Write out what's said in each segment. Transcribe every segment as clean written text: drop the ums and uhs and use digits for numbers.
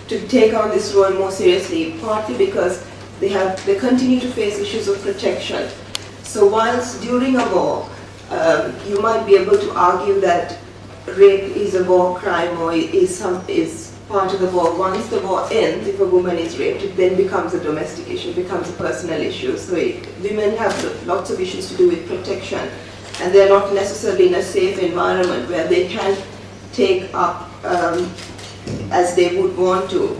to take on this role more seriously, partly because they continue to face issues of protection. So whilst during a war, you might be able to argue that rape is a war crime or is part of the war. Once the war ends, if a woman is raped, it then becomes a domestic issue, becomes a personal issue. So women have lots of issues to do with protection, and they're not necessarily in a safe environment where they can take up, as they would want to,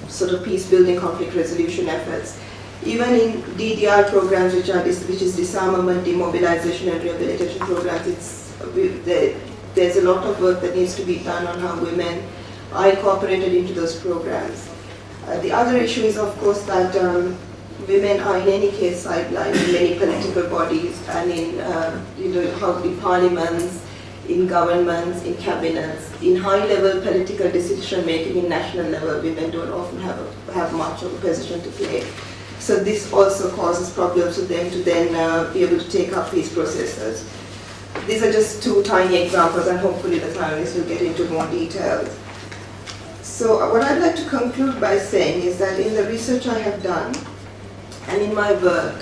sort of peace-building, conflict resolution efforts. Even in DDR programs, which is disarmament, demobilization, and rehabilitation programs, there's a lot of work that needs to be done on how women are incorporated into those programs. The other issue is, of course, that women are in any case sidelined in many political bodies and in parliaments, in governments, in cabinets, in high-level political decision-making in national level. Women don't often have much of a position to play. So this also causes problems for them to then be able to take up peace processes. These are just two tiny examples, and hopefully the panelists will get into more details. So what I'd like to conclude by saying is that in the research I have done, and in my work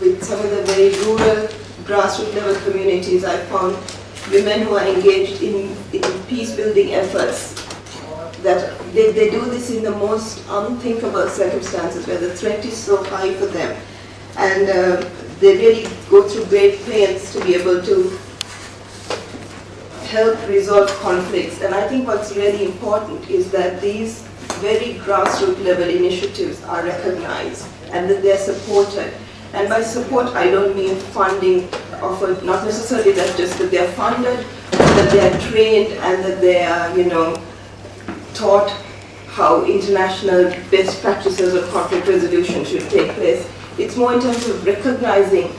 with some of the very rural, grassroots level communities, I found women who are engaged in peace-building efforts, that they do this in the most unthinkable circumstances where the threat is so high for them. And they really go through great pains to be able to help resolve conflicts. And I think what's really important is that these very grassroots level initiatives are recognized and that they're supported. And by support, I don't mean funding offered, not necessarily that just that they're funded, but that they're trained and that they are, taught how international best practices of conflict resolution should take place. It's more in terms of recognizing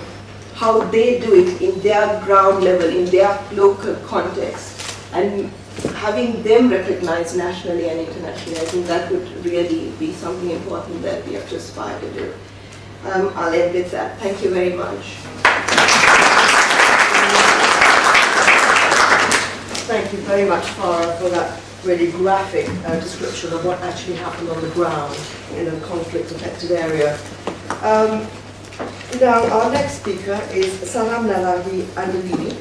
how they do it in their ground level, in their local context, and having them recognized nationally and internationally. I think that would really be something important that we have to aspire to do. I'll end with that. Thank you very much. Thank you very much, Farah, for that really graphic description of what actually happened on the ground in a conflict-affected area. Now, our next speaker is Salam Nalahi Andalini.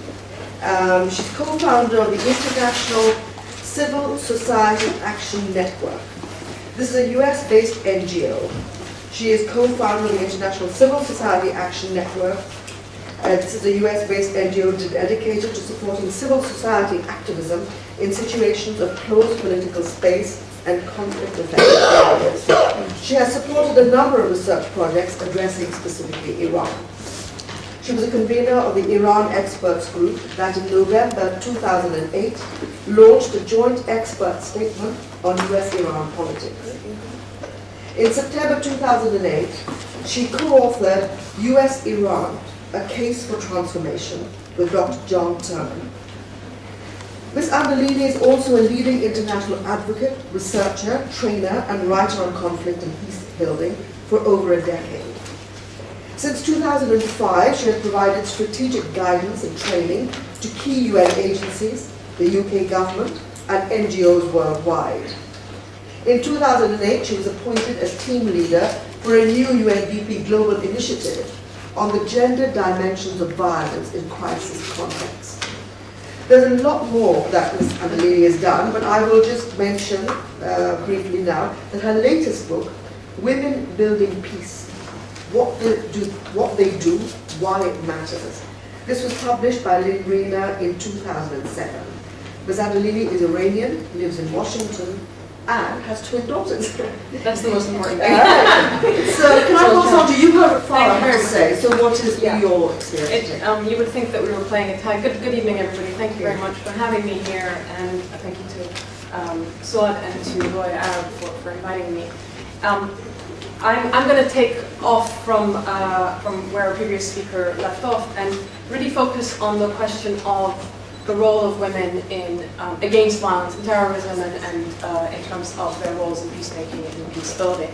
She's co-founder of the International Civil Society Action Network. This is a US-based NGO. She is co-founder of the International Civil Society Action Network. This is a US-based NGO dedicated to supporting civil society activism in situations of closed political space and conflict-affected areas. She has supported a number of research projects addressing specifically Iran. She was a convener of the Iran Experts Group that in November 2008 launched a joint expert statement on US-Iran politics. In September 2008, she co-authored US-Iran, A Case for Transformation with Dr. John Turman. Ms. Andalini is also a leading international advocate, researcher, trainer, and writer on conflict and peace building for over a decade. Since 2005, she has provided strategic guidance and training to key UN agencies, the UK government, and NGOs worldwide. In 2008, she was appointed as team leader for a new UNDP global initiative on the gender dimensions of violence in crisis contexts. There's a lot more that Ms. Andalini has done, but I will just mention briefly now that her latest book, Women Building Peace, What They Do, Why It Matters. This was published by Lynn Reena in 2007. Ms. Andalini is Iranian, lives in Washington, and has twin daughters. That's the most important thing. So can I pass on to you, Farah, have to say? So what is your experience? You would think that we were playing a tag. Good evening, everybody. Thank you very much for having me here, and thank you to Suaad and to Roy Arab for inviting me. I'm going to take off from where a previous speaker left off and really focus on the question of the role of women in against violence and terrorism, and in terms of their roles in peacemaking and in peace building.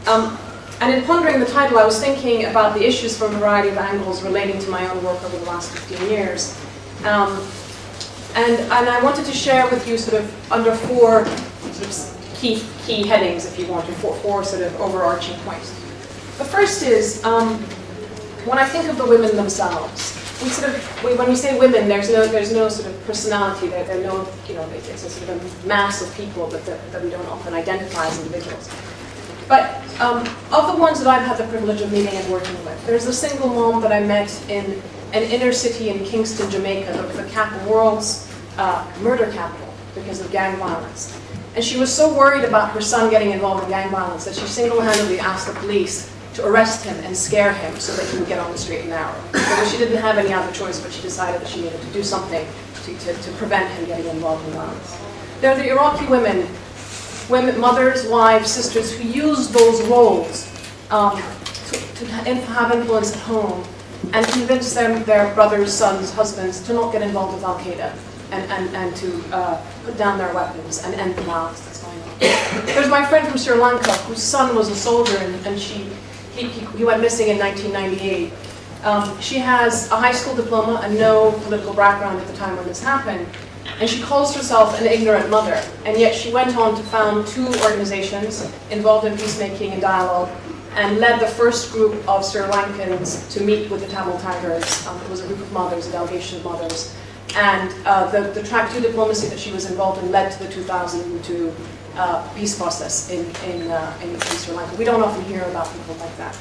And in pondering the title, I was thinking about the issues from a variety of angles relating to my own work over the last 15 years. And I wanted to share with you sort of under four sort of key headings, if you want, or four sort of overarching points. The first is, when I think of the women themselves, when we say women, there's no sort of personality there. There's no, it's a sort of a mass of people that we don't often identify as individuals. But of the ones that I've had the privilege of meeting and working with, there's a single mom that I met in an inner city in Kingston, Jamaica, the world's murder capital because of gang violence. And she was so worried about her son getting involved in gang violence that she single-handedly asked the police to arrest him and scare him so that he would get on the straight and narrow. So she didn't have any other choice, but she decided that she needed to do something to prevent him getting involved in violence. There are the Iraqi women, mothers, wives, sisters, who use those roles to have influence at home and convince their brothers, sons, husbands to not get involved with Al-Qaeda and to put down their weapons and end the violence that's going on. There's my friend from Sri Lanka whose son was a soldier and he went missing in 1998. She has a high school diploma and no political background at the time when this happened. And she calls herself an ignorant mother. And yet she went on to found 2 organizations involved in peacemaking and dialogue and led the first group of Sri Lankans to meet with the Tamil Tigers. It was a group of mothers, a delegation of mothers. And the track 2 diplomacy that she was involved in led to the 2002 peace process in Sri Lanka. We don't often hear about people like that.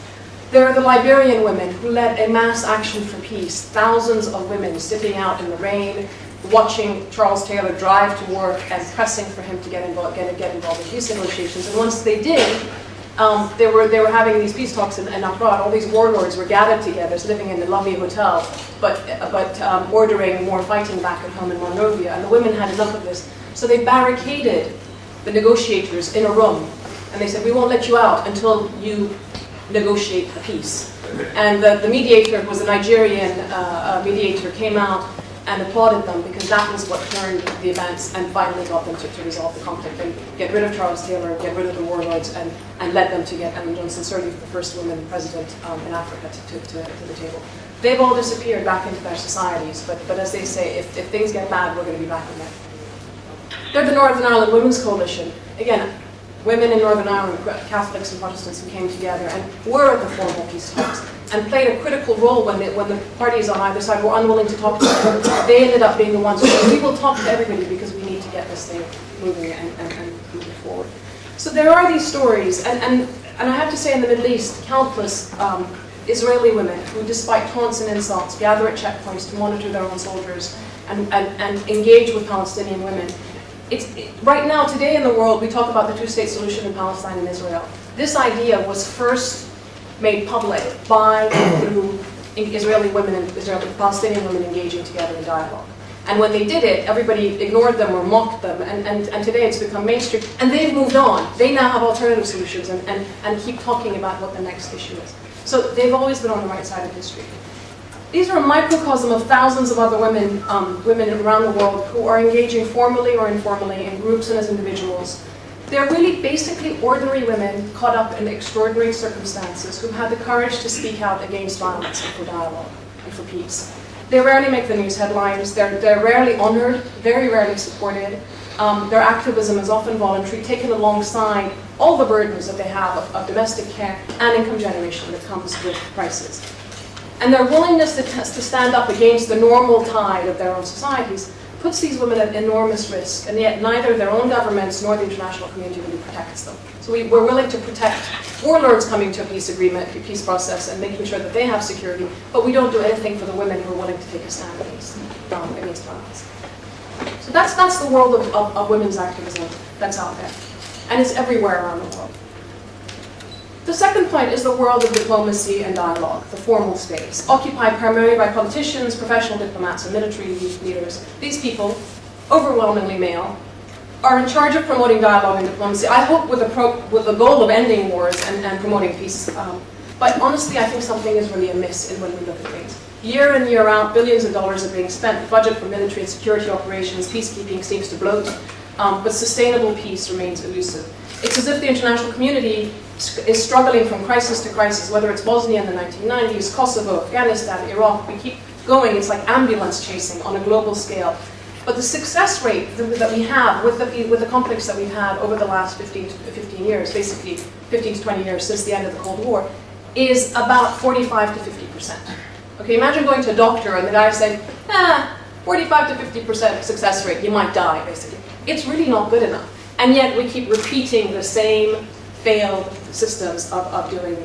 There are the Liberian women who led a mass action for peace. Thousands of women sitting out in the rain, watching Charles Taylor drive to work and pressing for him to get involved in peace negotiations. And once they did, they were having these peace talks in Accra. All these warlords were gathered together, living in the lovely hotel, but ordering more fighting back at home in Monrovia. And the women had enough of this, so they barricaded the negotiators in a room, and they said, "We won't let you out until you negotiate the peace." And the mediator, who was a Nigerian mediator, came out and applauded them because that was what turned the events and finally got them to resolve the conflict and get rid of Charles Taylor, get rid of the warlords, and led them to get Ellen Johnson Sirleaf, the first woman president in Africa, to the table. They've all disappeared back into their societies, but as they say, if things get bad, we're going to be back in there. They're the Northern Ireland Women's Coalition. Again, women in Northern Ireland, Catholics and Protestants, who came together and were at the formal peace talks and played a critical role when the parties on either side were unwilling to talk to them. They ended up being the ones who said, "We will talk to everybody because we need to get this thing moving and moving forward." So there are these stories, and I have to say, in the Middle East, countless Israeli women who, despite taunts and insults, gather at checkpoints to monitor their own soldiers and engage with Palestinian women. Right now, today in the world, we talk about the 2-state solution in Palestine and Israel. This idea was first made public through Israeli women and Palestinian women engaging together in dialogue. And when they did it, everybody ignored them or mocked them, and today it's become mainstream. And they've moved on. They now have alternative solutions and keep talking about what the next issue is. So they've always been on the right side of history. These are a microcosm of thousands of other women around the world who are engaging formally or informally in groups and as individuals. They're really basically ordinary women caught up in extraordinary circumstances who have the courage to speak out against violence and for dialogue and for peace. They rarely make the news headlines. They're rarely honored, very rarely supported. Their activism is often voluntary, taken alongside all the burdens that they have of domestic care and income generation that comes with crisis. And their willingness to stand up against the normal tide of their own societies puts these women at enormous risk, and yet neither their own governments nor the international community really protects them. So we're willing to protect warlords coming to a peace agreement, a peace process, and making sure that they have security, but we don't do anything for the women who are willing to take a stand against violence. So that's the world of women's activism that's out there, and it's everywhere around the world. The second point is the world of diplomacy and dialogue, the formal space, occupied primarily by politicians, professional diplomats, and military leaders. These people, overwhelmingly male, are in charge of promoting dialogue and diplomacy, I hope with the goal of ending wars and promoting peace. But honestly, I think something is really amiss when we look at things. Year in, year out, billions of dollars are being spent. The budget for military and security operations, peacekeeping seems to bloat, but sustainable peace remains elusive. It's as if the international community is struggling from crisis to crisis, whether it's Bosnia in the 1990s, Kosovo, Afghanistan, Iraq. We keep going. It's like ambulance chasing on a global scale. But the success rate that we have with the conflicts that we've had over the last 15 years, basically 15 to 20 years since the end of the Cold War, is about 45 to 50%. Okay, imagine going to a doctor and the guy saying, 45 to 50% success rate, you might die, basically. It's really not good enough. And yet we keep repeating the same failed systems of doing